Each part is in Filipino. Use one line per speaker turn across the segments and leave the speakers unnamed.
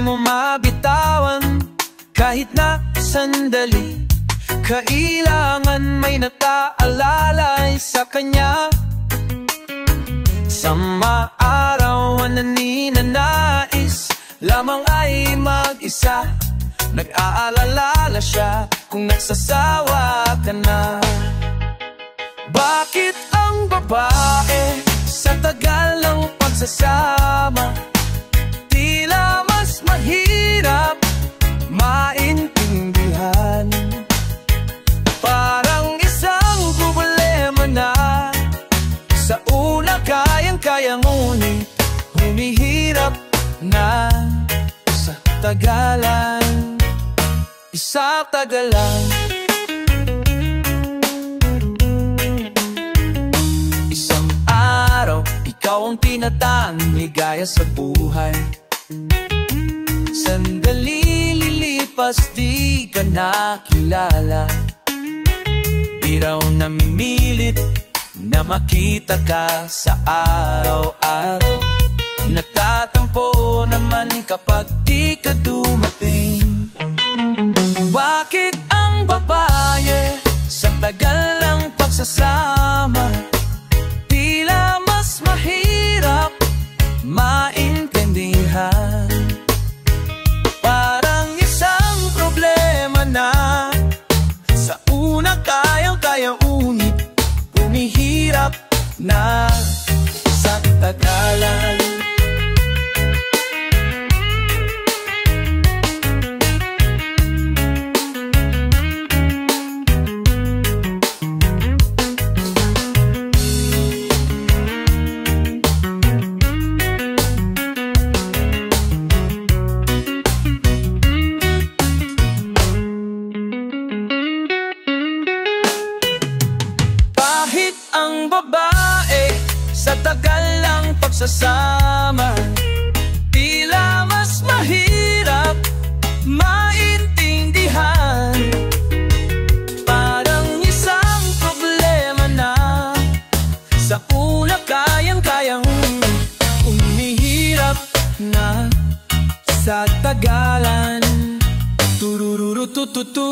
mo mabitawan kahit na sandali. Kailangan may nataalalay sa kanya. Sa maarawan na ninanais lamang ay mag-isa. Nag-aalala siya kung nagsasawa ka na. Bakit ang babae sa tagal ng pagsasama tila mas mahirap maintindihan? Parang isang problema na sa una kayang-kaya, ngunit humihirap na sa tagalan. Sa tagalan. Isang araw, ikaw ang tinatang ligaya sa buhay. Sandali lilipas, di ka nakilala. Di raw namimilit na makita ka sa araw-araw. Natatampo naman kapag di ka dumating. Bakit ang babae sa tagal ng pagsasama tila mas mahirap maintindihan? Parang isang problema na sa una kayang-kaya, ngunit humihirap na sa tagalan. Ang babae sa tagal ng pagsasama tila mas mahirap maintindihan. Parang isang problema na sa una kayang-kayang umihirap na sa tagalan. Turururutututu,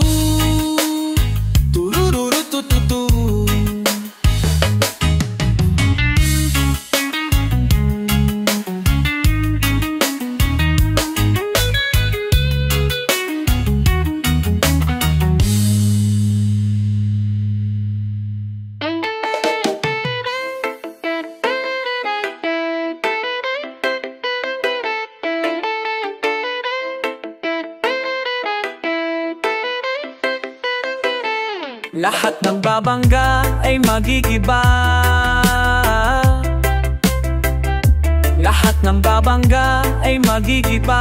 turururutututu. Lahat ng babangga ay magigiba. Lahat ng babangga ay magigiba.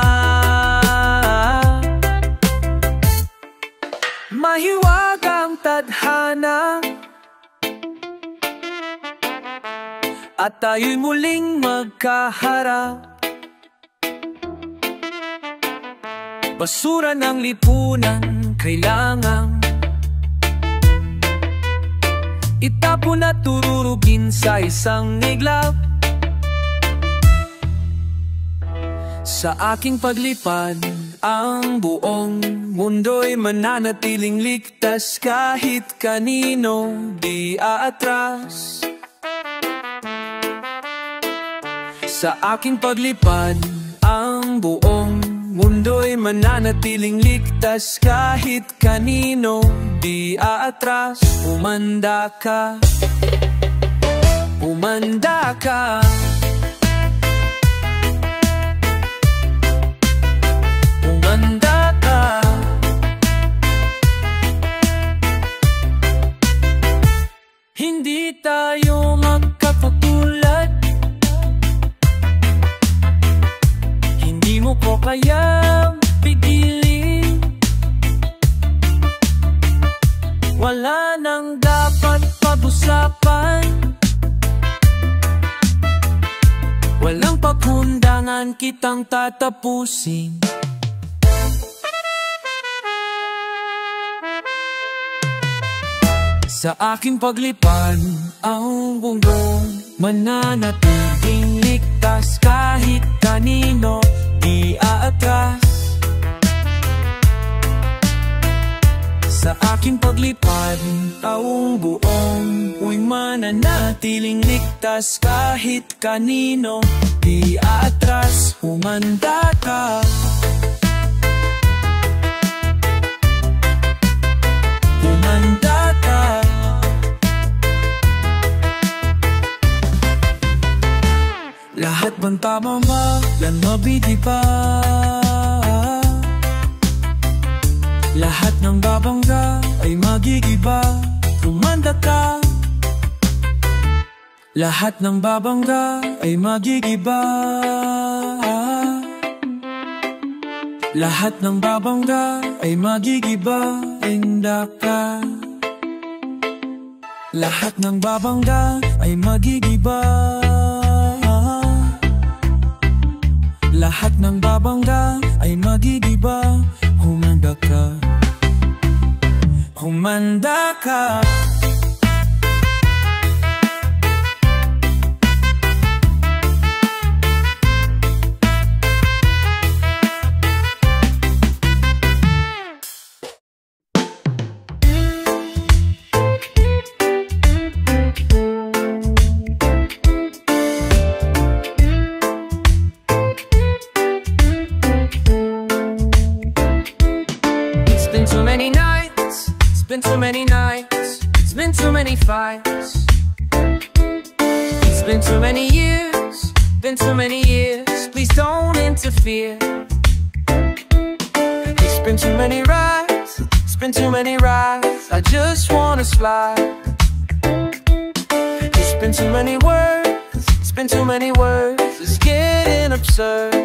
Mahiwagang tadhana at tayo'y muling magkaharap. Basura ng lipunan kailangang itapon at tururugin sa isang iglap. Sa aking paglipad, ang buong mundo'y mananatiling ligtas kahit kanino di aatras. Sa aking paglipad, ang buong mundo'y mananatiling ligtas kahit kanino di aatras. Umanda ka, umanda ka. Umanda ka. Hindi tayo magkapatulad. Hindi mo ko kayang pigilin. Wala nang dapat pag-usapan. Walang pagkundangan kitang tatapusin. Sa aking paglipad, ang mundo mananatiling ligtas kahit kanino di aatras. aking paglipad, taong buong huwing mananatiling ligtas kahit kanino. Di aatras, humanda ka. Humanda ka. Lahat bang tama yan mabigiba? Lahat ng babangga ay magigiba. Humanda ka. Lahat ng babangga ay magigiba. Lahat ng babangga ay magigiba. Inda ka. Lahat ng babangga ay magigiba. Lahat ng babangga ay magigiba. Humanda ka. Humanda ka.
Been too many nights, it's been too many fights. It's been too many years, been too many years. Please don't interfere. It's been too many rides, it's been too many rides. I just wanna slide. It's been too many words, it's been too many words. It's getting absurd.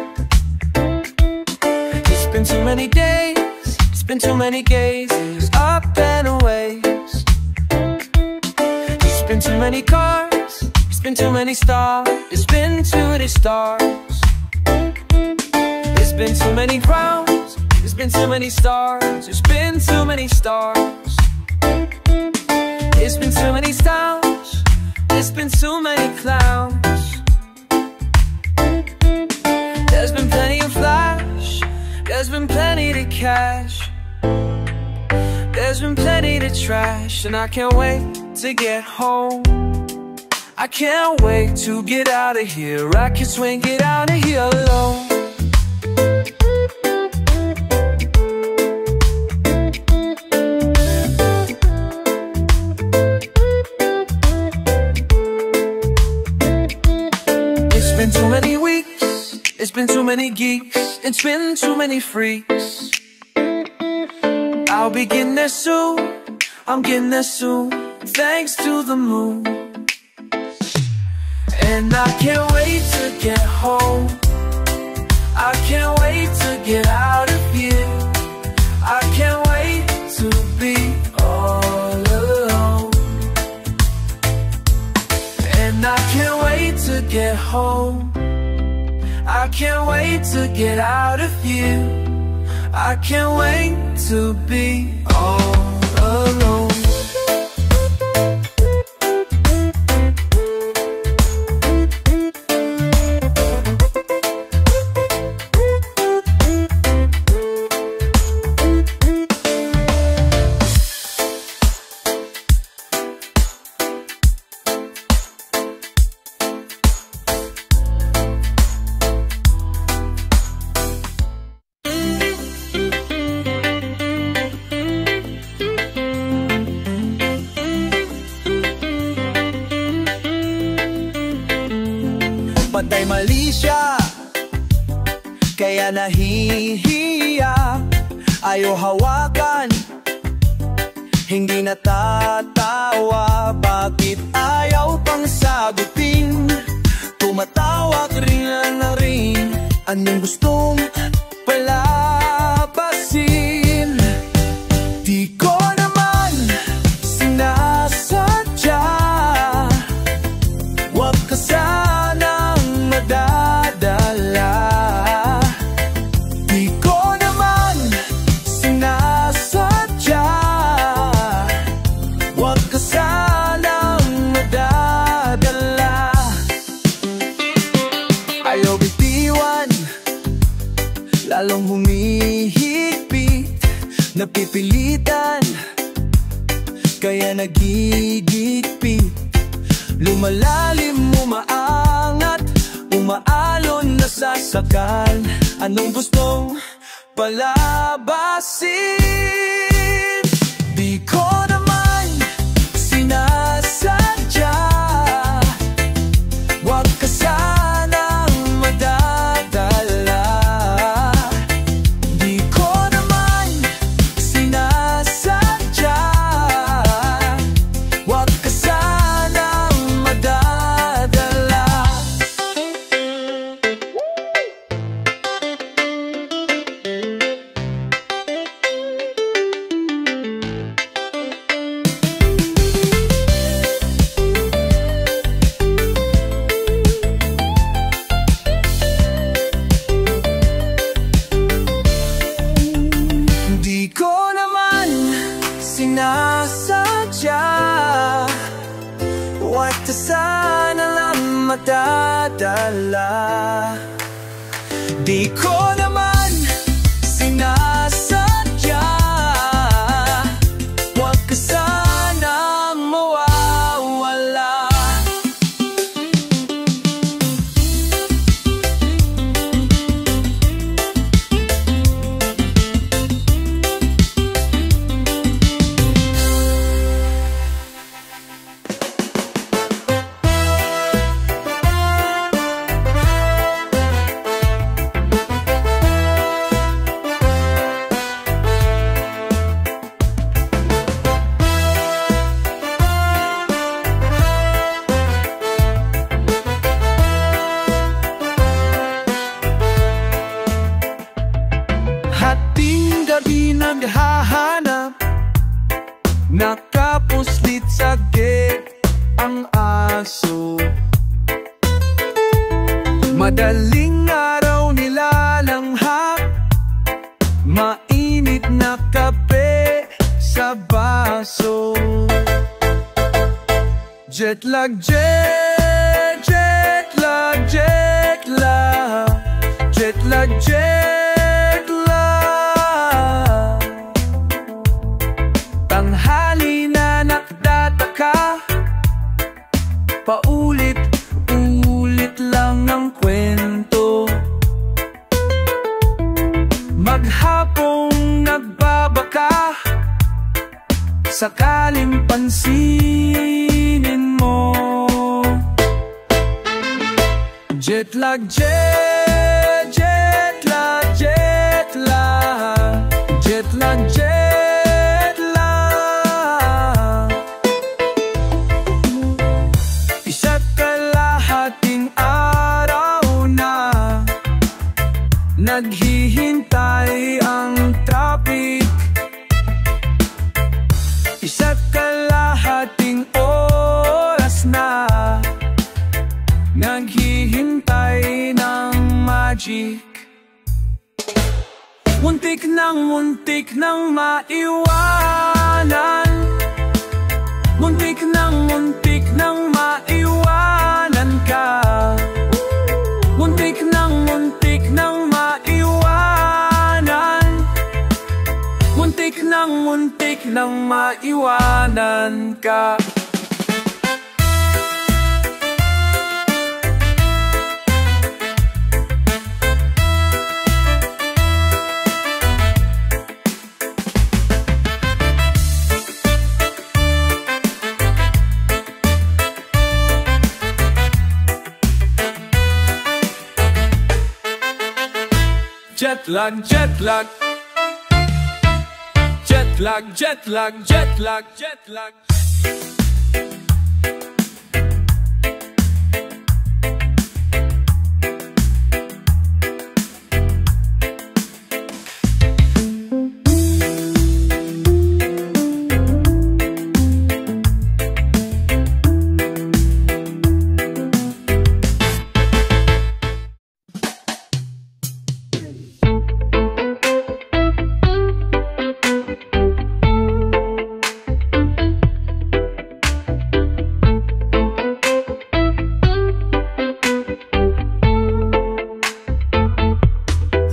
It's been too many days, it's been too many gazes up and away. It's been too many cars, it's been too many stars. It's been too many stars. It's been too many crowns, it's been too many stars. It's been too many stars. It's been too many styles, it's been too many clowns. There's been plenty of flash, there's been plenty to cash. There's been plenty to trash, and I can't wait to get home. I can't wait to get out of here. I can't swing, get out of here alone. It's been too many weeks, it's been too many geeks, it's been too many freaks. I'll be getting there soon, I'm getting there soon, thanks to the moon. And I can't wait to get home. I can't wait to get out of here. I can't wait to be all alone. And I can't wait to get home. I can't wait to get out of here. I can't wait to be all alone.
Patay mali siya, kaya nahihiya. Ayaw hawakan, hindi natatawa. Bakit ayaw pang sagutin? Tumatawag rin na rin. Anong gustong palabasin? Di ko naman sinasadya. Huwag ka sanang madadala. Di ko naman sinasadya. Huwag ka sanang madadala. Ayaw bitiwan, lalong humihigpit. Napipilitan, na nagigigpit. Lumalalim, umaangat, umaalon, nasasakal. Anong gustong palabasin? Di ko naman sinasadya, wag ka sanang madadala. Di ko naman sinasadya, wag ka sanang madadala. Di ko naman sinasadya, wag ka sana lang madadala. Di ko naman sinasadya, wag ka sana mawawala. Hating gabi naghahanap, nakapuslit sa gate ang aso. Madaling araw nilalanghap, mainit na kape sa baso. Jetlag, jetlag, jetlag, jetlag, jetlag. Tanghali na nagtataka, paulit-ulit lang ang kwento. Maghapong nagbabaka, sakaling pansinin mo. Jetlag, jetlag, jetlag, jetlag, jetlag. Isa't kalahating araw na naghihintay ang traffic. Isa't kalahating oras na naghihintay ng magic. Muntik nang maiwanan, muntik nang maiwanan ka. Muntik nang maiwanan, muntik nang maiwanan ka. Jetlag, jetlag, jetlag, jetlag, jetlag, jetlag.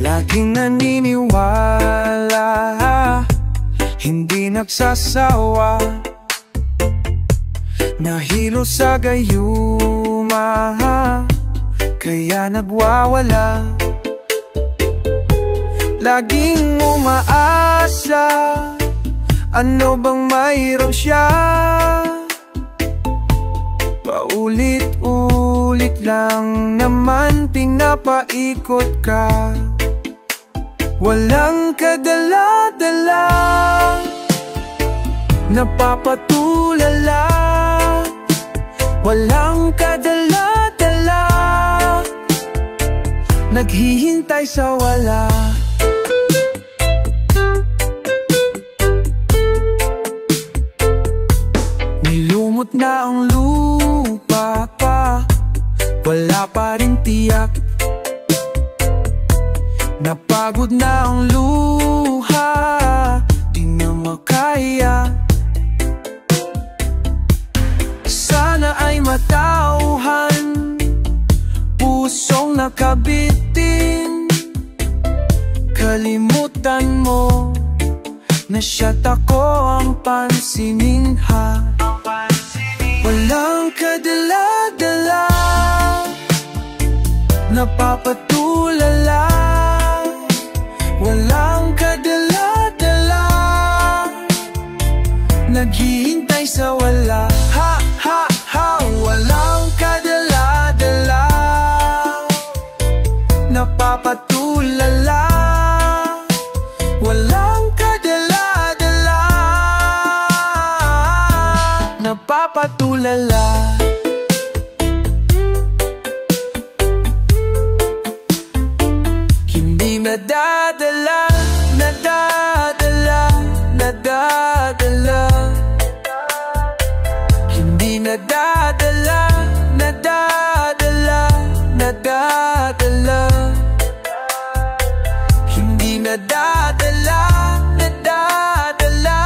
Laging naniniwala, hindi nagsasawa,
Nahilo sa gayuma, kaya nagwawala. Laging umaasa, ano bang mayroon siya? Paulit-ulit lang naman pinapaikot ka. Walang kadala-dala, napapatulala. Walang kadala-dala, naghihintay sa wala. Nilumot na ang lupa pa, wala pa rin tiyak. Napagod na ang luha, di na makaya. Sana ay matauhan, pusong nakabitin. Kalimutan mo na siya't ako ang pansinin, ha. Walang kadala-dala, napapatulala. Walang kadala-dala, naghihintay sa wala. Ha, ha, ha. Walang kadala-dala, napapatulala. Walang kadala-dala, napapatulala. Hindi nadadala, nadadala, nadadala. Hindi nadadala, nadadala, nadadala. Hindi nadadala, nadadala,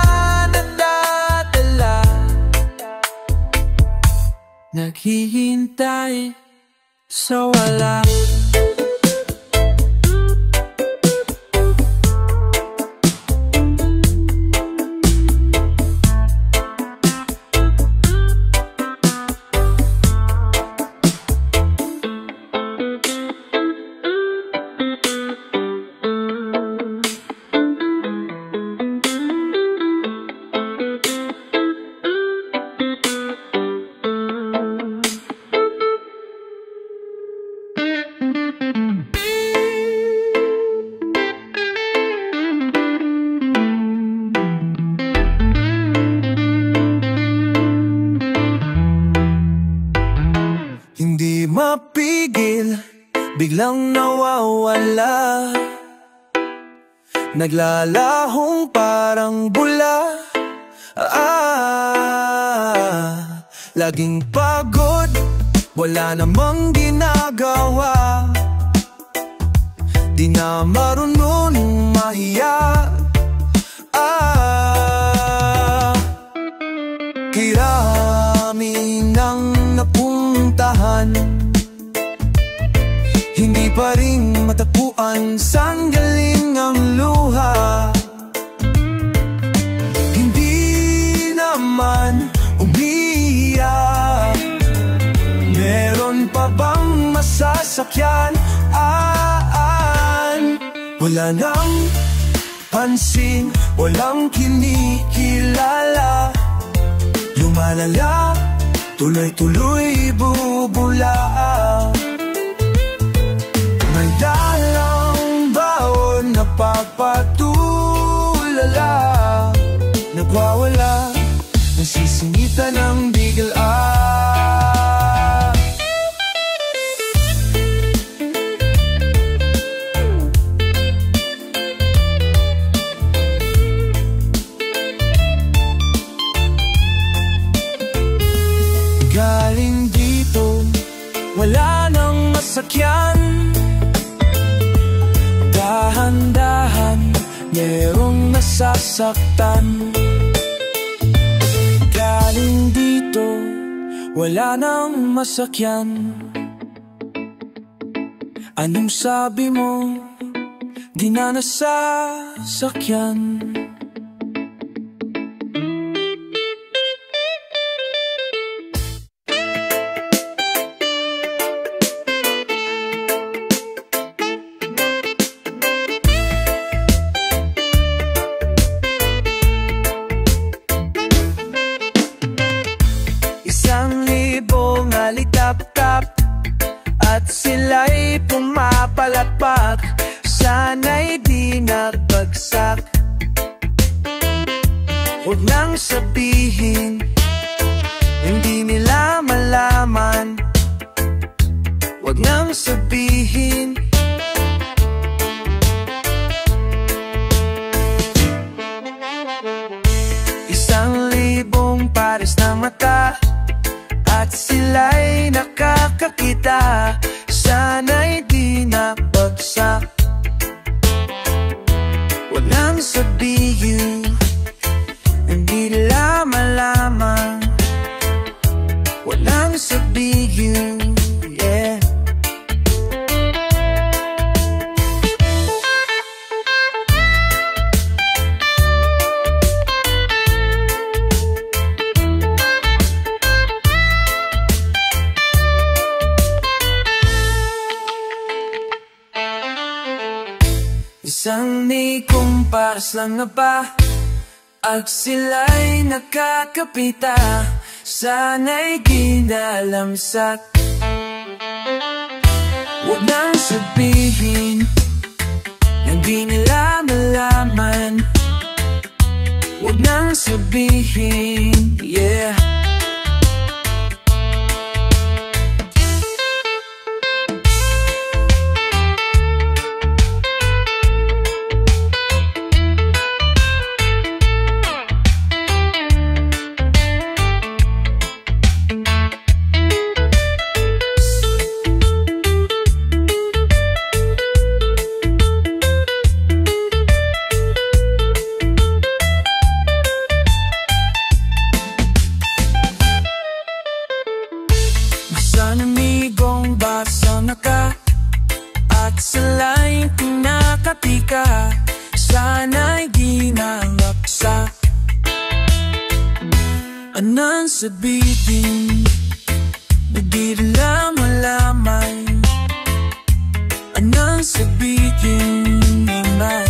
nadadala. Naghihintay sa wala. Hindi mapigil, biglang nawawala. Naglalahong parang bula. Laging pagod, wala namang ginagawa. Di na marunong mahiya. Kirami nang napuntahan, hindi pa rin matagpuan saan galing ang luha. Hindi naman umiiyak, meron pa bang masasakyan? Wala nang pansin, walang kinikilala. Lumalala, tuloy-tuloy bubula. May dalang baon na papatulala. Nagwawala, nasisingitan ng bigla. Galing dito, wala nang masakyan. Dahan-dahan, merong nasasaktan. Galing dito, wala nang masakyan. Anong sabi mo? Di na nasasakyan. Huwag nang sabihin, hindi nila malaman. Huwag nang sabihin. Isang libong pares na mata at sila'y nakakakita. Sana'y di nabagsak. Huwag nang sabihin, hindi nila malaman. Huwag nang sabihin, yeah. Isang nikong pares lang na ba at sila'y nakakapita. Sana'y ginalamsak. Huwag nang sabihin, hindi nila malaman. Huwag nang sabihin, yeah. Sanamigong basa na ka at sila'y kinakatika. Sana'y ginalaksa. Anong sabihin, hindi nila malaman. Anong sabihin naman.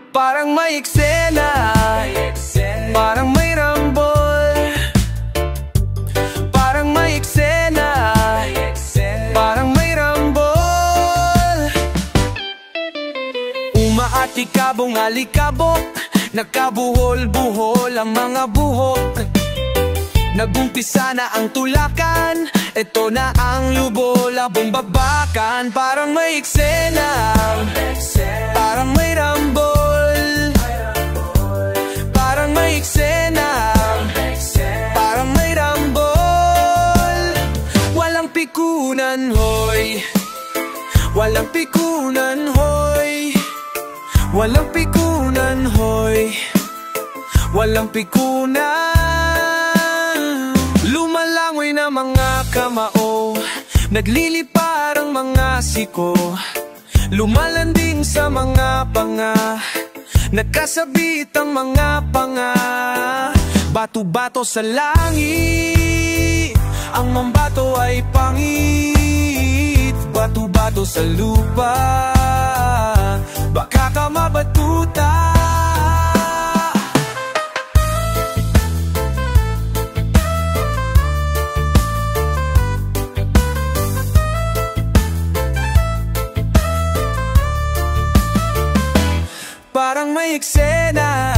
Parang may eksena, parang may rambol. Parang may eksena, parang may rambol. Umaatikabong alikabok, nagkabuhol-buhol ang mga buhok. Nagumpisa na ang tulakan, eto na ang lubo-labong babakan. Parang may eksena, parang may rambol. Parang may eksena, parang may rambol. Walang pikunan, hoy. Walang pikunan, hoy. Walang pikunan, hoy. Walang pikunan. Lumalangoy na mga kamao, naglilipar ang mga siko. Lumalanding sa mga panga, nagkasabit ang mga panga. Bato-bato sa langit, ang mambato ay pangit. Bato-bato sa lupa, baka ka mabatuta. Parang may eksena,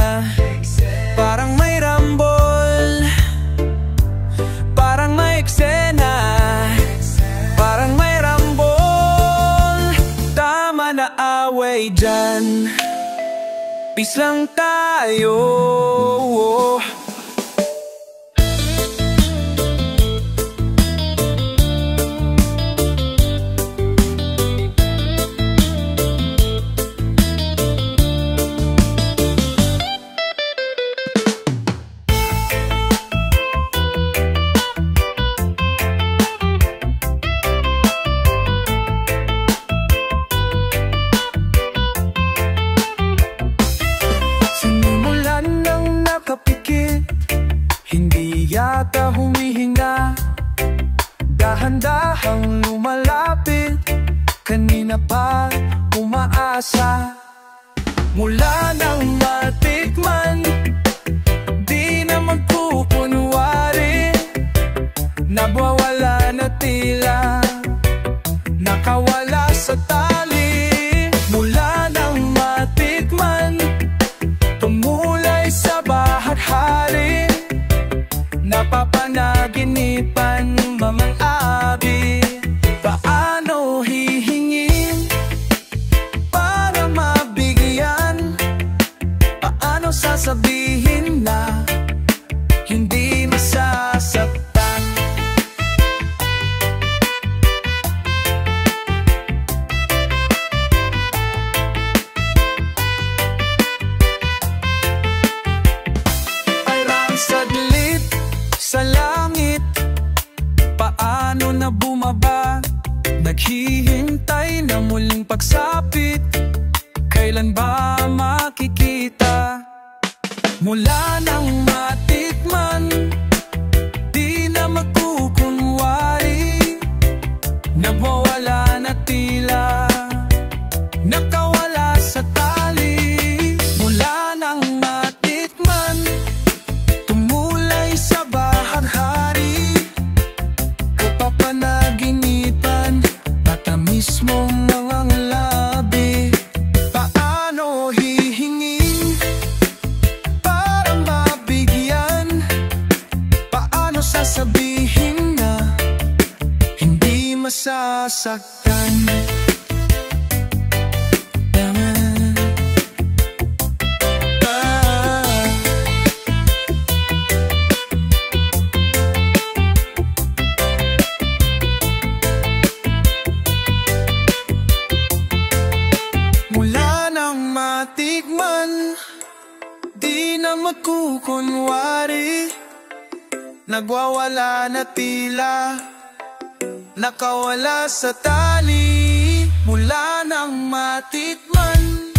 parang may rambol. Parang may eksena, parang may rambol. Tama na away dyan, peace lang tayo. ka humihinga, dahan-dahang lumalapit, kanina pa umaasa. Mula nang matikman, di na magkukunwari, nagwawala na tila, nakawala sa tali. Mula nang matikman, tumulay sa bahaghari, napapanaginipan mamang abi. Paano hihingin para mabigyan? Paano sasabihin na hindi masasaktan? Parang saglit sa langit, paano na bumaba? Naghihintay na muling pagsapit, kailan ba makikita? Mula nang matikman, di na magkukunwari, nagwawala na tila, nakawala sa tali. Mula nang matikman, tumulay sa bahaghari, kapapanaginipan, matamis mong mga labi. Paano hihingin para mabigyan? Paano sasabihin na hindi masasaktan? Mula nang matikman, di na magkukunwari, nagwawala na tila, nakawala sa tali. Mula nang matikman,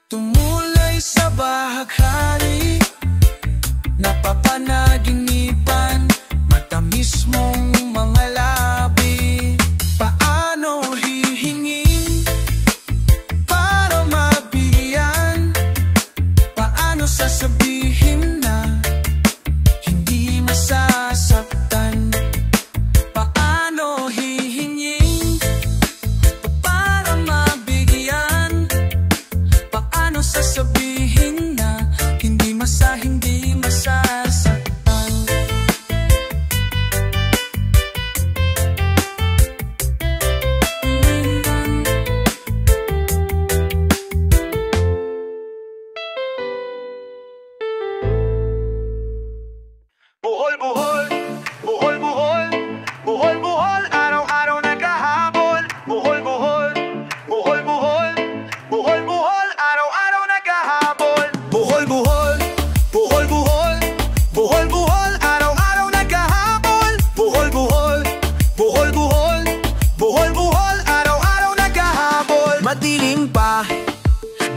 tumulay sa bahaghari, napapanaginipan, matamis mong mga labi. Paano hihingin para mabigyan? Paano sasabihin na hindi masasaktan? Paano hihingin para mabigyan? Paano sasabihin na hindi masasaktan?
Buhol, buhol, buhol, buhol, buhol, buhol, araw-araw naghahabol. Buhol, buhol, buhol, buhol, buhol, buhol, araw-araw naghahabol. Buhol, buhol, buhol, buhol, buhol, buhol, araw-araw naghahabol. Buhol, buhol, buhol, buhol, buhol, buhol, araw-araw naghahabol.
Madilim pa,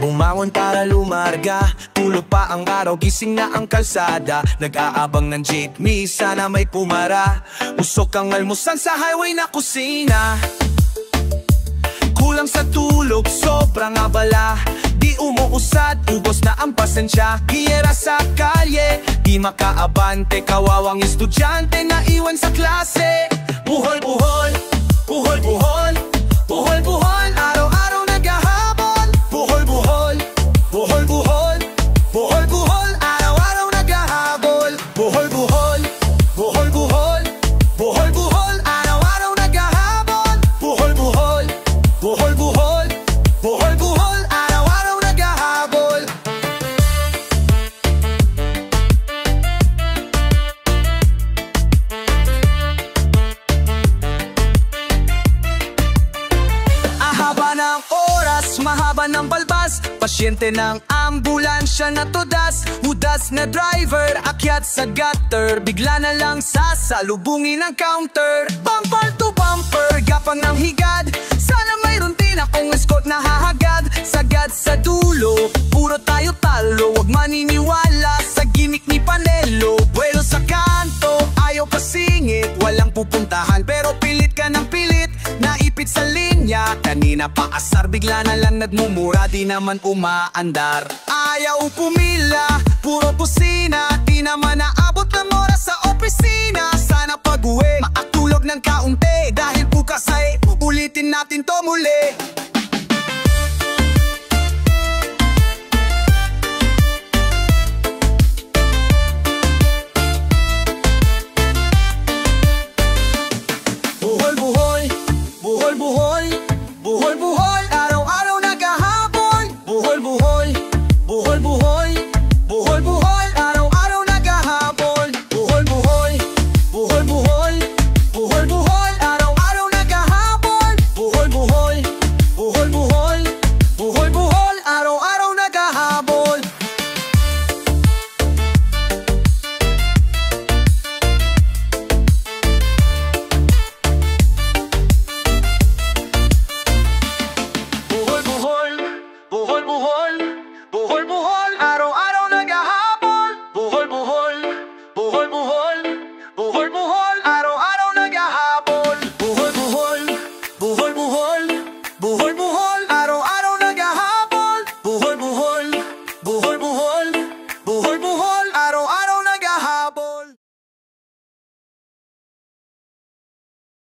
bumangon para lumarga, tulog pa ang araw, gising na ang kalsada, nag-aabang ng jeepney, sana may pumara. Usok ang almusal sa highway na kusina, kulang sa tulog, sobrang abala, di umuusad, ubos na ang pasensya. Hiyera sa kalye, di makaabante, kawawang estudyante na iwan sa klase. Buhol, buhol, buhol, buhol, buhol, buhol, araw-araw naghahabol. Buhol, buhol, buhol, buhol, buhol, buhol, araw-araw naghahabol. Buhol, buhol, buhol, buhol, buhol, buhol, araw-araw naghahabol. Buhol, buhol, buhol, buhol, buhol, buhol, araw-araw naghahabol. Ahaba ng oras, mahaba ng balbas, pasyente ng ambulansya na tudas. Hudas na driver, akyat sa gutter, bigla na lang sasalubungin ang counter. Bumper to bumper, gapang ng higad, sana mayroon din akong escort na hahagad. Sagad sa dulo, puro tayo talo, wag maniniwala sa gimmick ni Panelo. Buwelo sa kanto,
pupuntahan, pero pilit ka ng pilit, naipit sa linya. Kanina pa asar, bigla na lang nagmumura, di naman umaandar. Ayaw pumila, puro kusina, di naman naabot ng oras sa